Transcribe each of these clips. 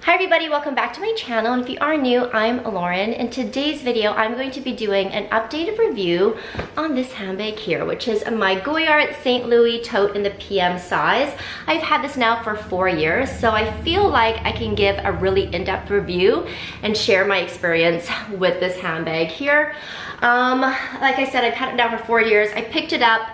Hi everybody, welcome back to my channel, and if you are new, I'm Lauren. In today's video, I'm going to be doing an updated review on this handbag here, which is my Goyard St. Louis Tote in the PM size. I've had this now for 4 years, so I feel like I can give a really in-depth review and share my experience with this handbag here. Like I said, I've had it now for 4 years. I picked it up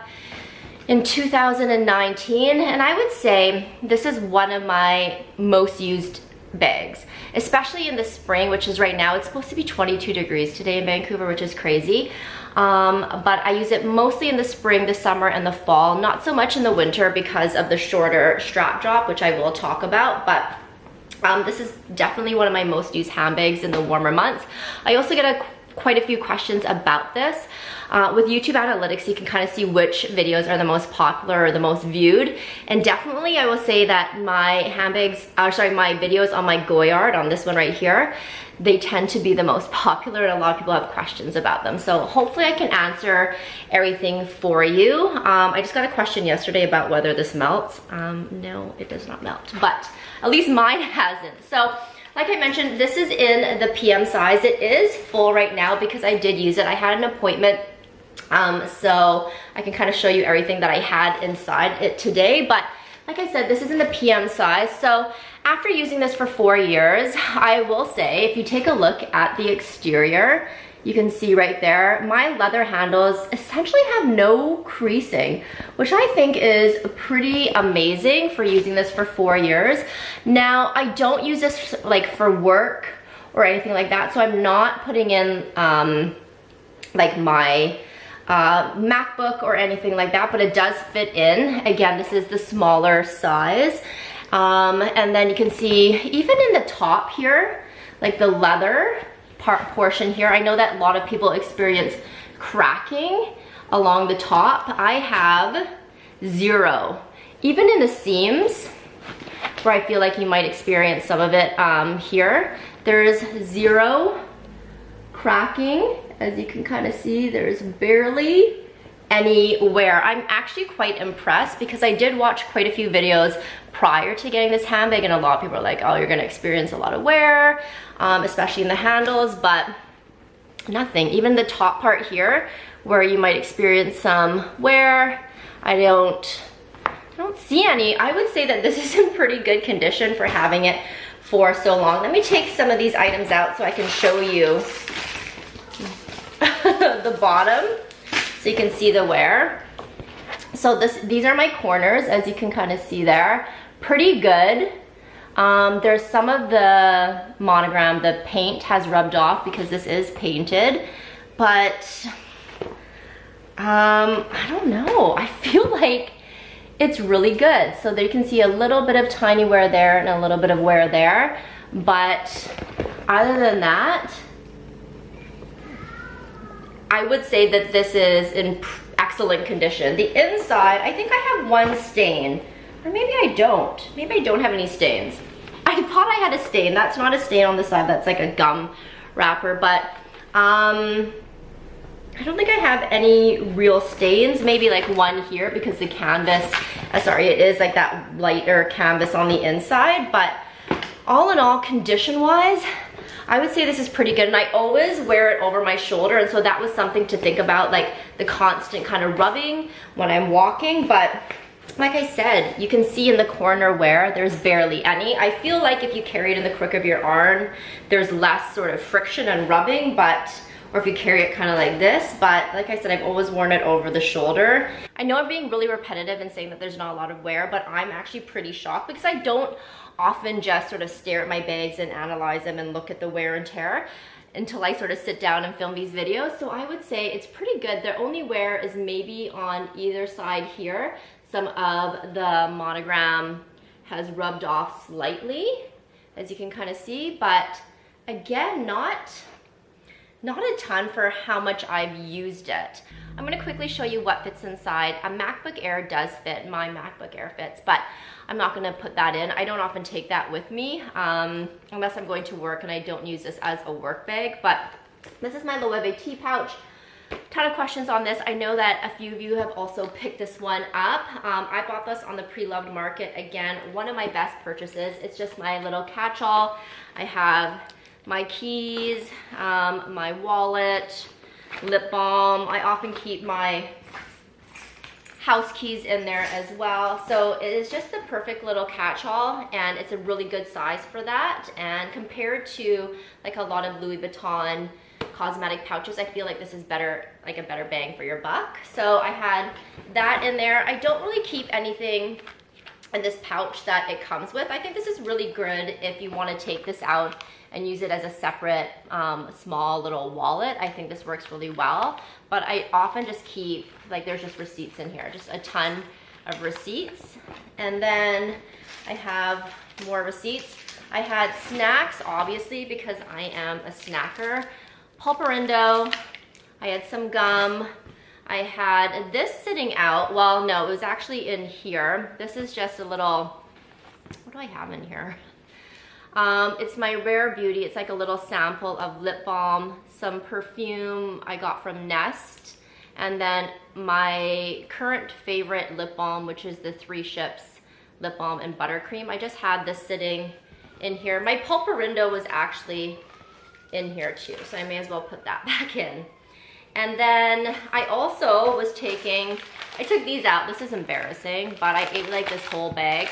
in 2019, and I would say this is one of my most used bags, especially in the spring, which is right now. It's supposed to be 22 degrees today in Vancouver, which is crazy. But I use it mostly in the spring, the summer, and the fall. Not so much in the winter because of the shorter strap drop, which I will talk about. But this is definitely one of my most used handbags in the warmer months. I also get quite a few questions about this. With YouTube analytics, you can kind of see which videos are the most popular or the most viewed. And definitely I will say that my my videos on my Goyard, on this one right here, they tend to be the most popular, and a lot of people have questions about them. So hopefully I can answer everything for you. I just got a question yesterday about whether this melts. No, it does not melt, but at least mine hasn't. So like I mentioned, this is in the PM size. It is full right now because I did use it. I had an appointment, so I can kind of show you everything that I had inside it today. But like I said, this is in the PM size. So after using this for 4 years, I will say, if you take a look at the exterior, you can see right there, my leather handles essentially have no creasing, which I think is pretty amazing for using this for 4 years. Now, I don't use this like for work or anything like that, so I'm not putting in like my MacBook or anything like that, but it does fit in. Again, this is the smaller size. And then you can see even in the top here, like the leather portion here, I know that a lot of people experience cracking along the top. I have zero. Even in the seams, where I feel like you might experience some of it here, there's zero cracking. As you can kind of see, there's barely any wear. I'm actually quite impressed because I did watch quite a few videos prior to getting this handbag, and a lot of people are like, oh, you're gonna experience a lot of wear, especially in the handles, but nothing. Even the top part here, where you might experience some wear, I don't see any. I would say that this is in pretty good condition for having it for so long. Let me take some of these items out so I can show you the bottom, so you can see the wear. So these are my corners, as you can kind of see there. Pretty good. There's some of the monogram, the paint has rubbed off because this is painted, but I don't know. I feel like it's really good. So there you can see a little bit of tiny wear there and a little bit of wear there, but other than that, I would say that this is in excellent condition. The inside, I think I have one stain, or maybe I don't. Maybe I don't have any stains. I thought I had a stain. That's not a stain on the side, that's like a gum wrapper, but I don't think I have any real stains. Maybe like one here because the canvas, sorry, it is like that lighter canvas on the inside, but all in all, condition-wise, I would say this is pretty good, and I always wear it over my shoulder, and so that was something to think about, like the constant kind of rubbing when I'm walking. But like I said, you can see in the corner wear, there's barely any. I feel like if you carry it in the crook of your arm, there's less sort of friction and rubbing, or if you carry it kind of like this, but like I said, I've always worn it over the shoulder. I know I'm being really repetitive in saying that there's not a lot of wear, but I'm actually pretty shocked because I don't often just sort of stare at my bags and analyze them and look at the wear and tear until I sort of sit down and film these videos. So I would say it's pretty good. The only wear is maybe on either side here. Some of the monogram has rubbed off slightly, as you can kind of see, but again, not a ton for how much I've used it. I'm gonna quickly show you what fits inside. A MacBook Air does fit, my MacBook Air fits, but I'm not gonna put that in. I don't often take that with me unless I'm going to work and I don't use this as a work bag, but this is my Loewe tea pouch. Ton of questions on this. I know that a few of you have also picked this one up. I bought this on the pre-loved market. Again, one of my best purchases. It's just my little catch-all. I have my keys, my wallet, lip balm. I often keep my house keys in there as well. So it is just the perfect little catch-all, and it's a really good size for that. And compared to like a lot of Louis Vuitton cosmetic pouches, I feel like this is better, like a better bang for your buck. So I had that in there. I don't really keep anything in this pouch that it comes with. I think this is really good if you want to take this out and use it as a separate small little wallet. I think this works really well, but I often just keep, like, there's just receipts in here, just a ton of receipts. And then I have more receipts. I had snacks, obviously, because I am a snacker. Pulparindo, I had some gum. I had this sitting out. Well, no, it was actually in here. This is just a little, what do I have in here? It's my Rare Beauty. It's like a little sample of lip balm, some perfume I got from Nest, and then my current favorite lip balm, which is the 3 Ships lip balm and buttercream. I just had this sitting in here. My Pulparindo was actually in here too, so I may as well put that back in. And then I also was I took these out. This is embarrassing, but I ate like this whole bag.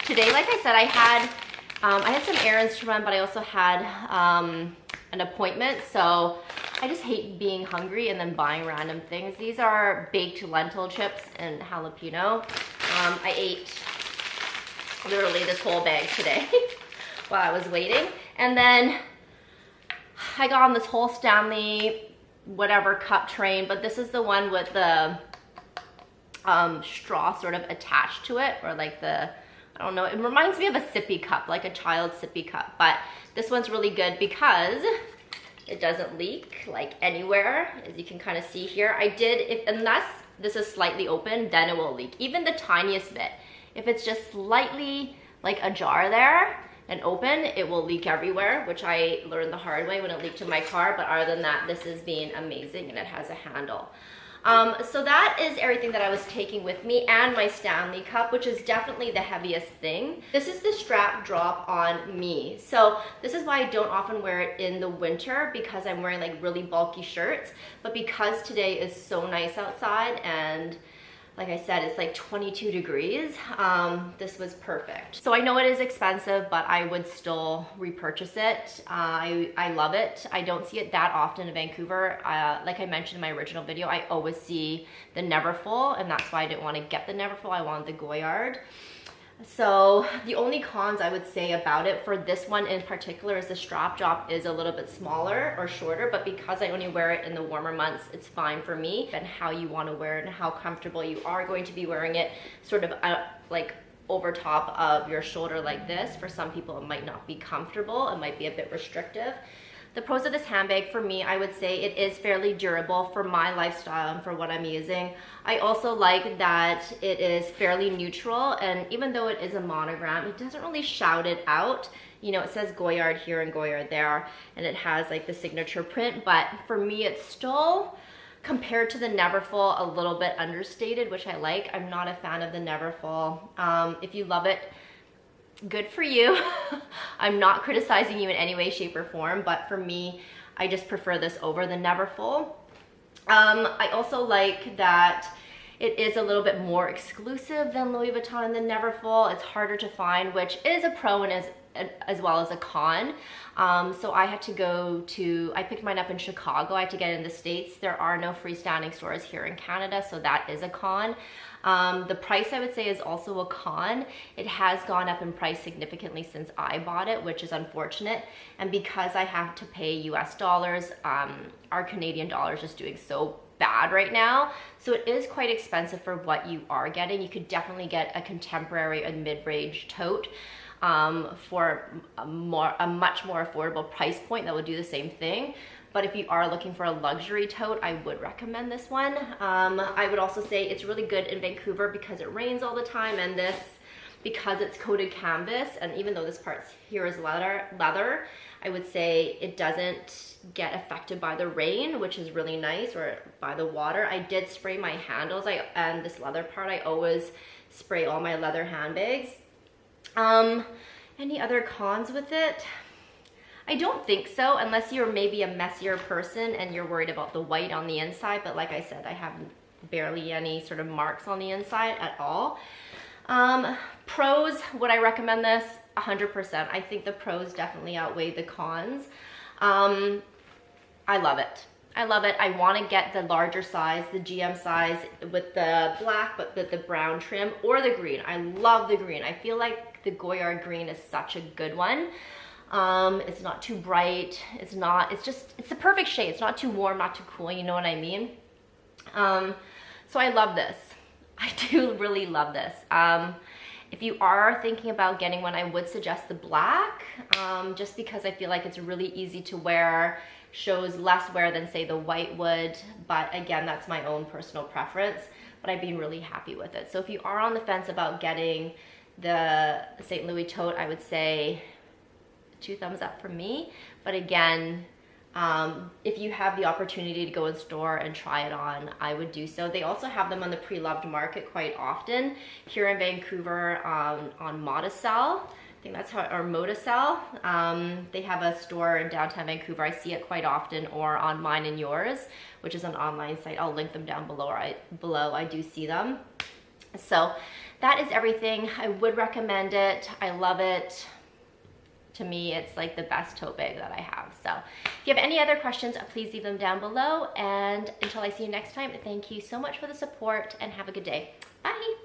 Today, like I said, I had some errands to run, but I also had an appointment, so I just hate being hungry and then buying random things. These are baked lentil chips and jalapeno. I ate literally this whole bag today while I was waiting. And then I got on this whole Stanley whatever cup train, but this is the one with the straw sort of attached to it, or like the, I don't know, it reminds me of a sippy cup, like a child's sippy cup, but this one's really good because it doesn't leak like anywhere, as you can kind of see here. Unless this is slightly open, then it will leak, even the tiniest bit. If it's just slightly like ajar there and open, it will leak everywhere, which I learned the hard way when it leaked in my car. But other than that, this is being amazing, and it has a handle. So that is everything that I was taking with me, and my Stanley cup, which is definitely the heaviest thing. This is the strap drop on me. So this is why I don't often wear it in the winter, because I'm wearing like really bulky shirts. But because today is so nice outside, and like I said, it's like 22 degrees. This was perfect. So I know it is expensive, but I would still repurchase it. I love it. I don't see it that often in Vancouver. Like I mentioned in my original video, I always see the Neverfull, and that's why I didn't want to get the Neverfull. I wanted the Goyard. So the only cons I would say about it for this one in particular is the strap drop is a little bit smaller or shorter, but because I only wear it in the warmer months, it's fine for me. And how you want to wear it and how comfortable you are going to be wearing it sort of like over top of your shoulder like this. For some people, it might not be comfortable. It might be a bit restrictive. The pros of this handbag for me, I would say it is fairly durable for my lifestyle and for what I'm using. I also like that it is fairly neutral, and even though it is a monogram, it doesn't really shout it out. You know, it says Goyard here and Goyard there, and it has like the signature print, but for me it's still, compared to the Neverfull, a little bit understated, which I like. I'm not a fan of the Neverfull. If you love it, good for you. I'm not criticizing you in any way, shape, or form, but for me, I just prefer this over the Neverfull. I also like that it is a little bit more exclusive than Louis Vuitton and the Neverfull. It's harder to find, which is a pro and as well as a con. So I had to I picked mine up in Chicago. I had to get it in the States. There are no freestanding stores here in Canada, so that is a con. The price, I would say, is also a con. It has gone up in price significantly since I bought it, which is unfortunate. And because I have to pay US dollars, our Canadian dollar is just doing so bad right now. So it is quite expensive for what you are getting. You could definitely get a contemporary and mid-range tote for a much more affordable price point that would do the same thing. But if you are looking for a luxury tote, I would recommend this one. I would also say it's really good in Vancouver because it rains all the time, and this because it's coated canvas, and even though this part here is leather, I would say it doesn't get affected by the rain, which is really nice, or by the water. I did spray my handles, and this leather part, I always spray all my leather handbags. Any other cons with it? I don't think so, unless you're maybe a messier person and you're worried about the white on the inside, but like I said, I have barely any sort of marks on the inside at all. Pros, would I recommend this? 100%. I think the pros definitely outweigh the cons. I love it. I love it. I want to get the larger size, the GM size with the black, but with the brown trim, or the green. I love the green. I feel like the Goyard green is such a good one. It's not too bright. It's the perfect shade. It's not too warm, not too cool. You know what I mean? So I love this. I do really love this. If you are thinking about getting one, I would suggest the black, just because I feel like it's really easy to wear, shows less wear than say the white would, but again, that's my own personal preference, but I've been really happy with it. So if you are on the fence about getting the St. Louis tote, I would say 2 thumbs up from me. But again, if you have the opportunity to go in store and try it on, I would do so. They also have them on the pre-loved market quite often here in Vancouver, on Modicel. I think that's how, or Modicel. They have a store in downtown Vancouver. I see it quite often, or on Mine and Yours, which is an online site. I'll link them down below. I do see them. So that is everything. I would recommend it. I love it. To me, it's like the best tote bag that I have. So if you have any other questions, please leave them down below. And until I see you next time, thank you so much for the support and have a good day. Bye.